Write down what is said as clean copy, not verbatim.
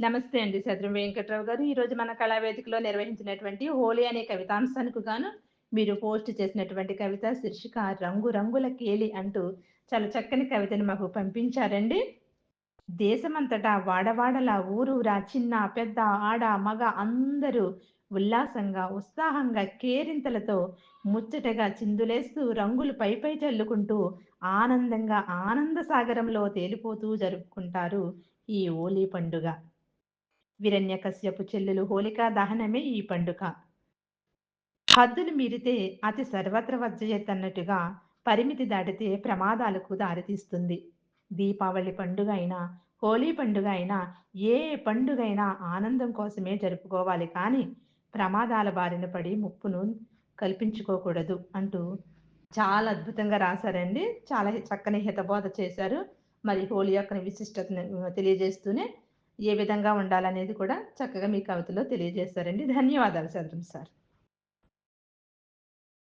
నమస్తే అండి. సదరం వెంకట్రావు గారు. ఈరోజు మన కళావేదికలో నిర్వహించినటువంటి 'హోలీ' అనే కవితాంశానికి గాను మీరు పోస్ట్ చేసినటువంటి కవిత శీర్షిక 'రంగు రంగుల కేలి' అంటూ చాలా చక్కని కవితను మాకు పంపించారండి. దేశమంతటా వాడవాడలా ఊరూరా చిన్న, పెద్ద, ఆడ, మగ అందరూ ఉల్లాసంగా, ఉత్సాహంగా, కేరింతలతో ముచ్చటగా చిందులేస్తూ రంగులు పైపై చల్లుకుంటూ ఆనందంగా ఆనంద సాగరంలో తేలిపోతూ జరుపుకుంటారు ఈ హోలీ పండుగ. హిరణ్యకశ్యపు చెల్లెలు హోలికా దహనమే ఈ పండుగ. హద్దులు మీరితే అతి సర్వత్ర వజ్జెయత్తన్నట్టుగా పరిమితి దాటితే ప్రమాదాలకు దారితీస్తుంది. దీపావళి పండుగ అయినా, హోలీ పండుగ అయినా, ఏ పండుగైనా ఆనందం కోసమే జరుపుకోవాలి కానీ, ప్రమాదాల బారిన పడి ముప్పును కల్పించుకోకూడదు అంటూ చాలా అద్భుతంగా రాశారండి. చాలా చక్కని హితబోధ చేశారు. మరి హోలీ యొక్క విశిష్టతను తెలియజేస్తూనే ఏ విధంగా ఉండాలనేది కూడా చక్కగా మీ కవితలో తెలియజేశారండి. ధన్యవాదాలు సదరం సార్.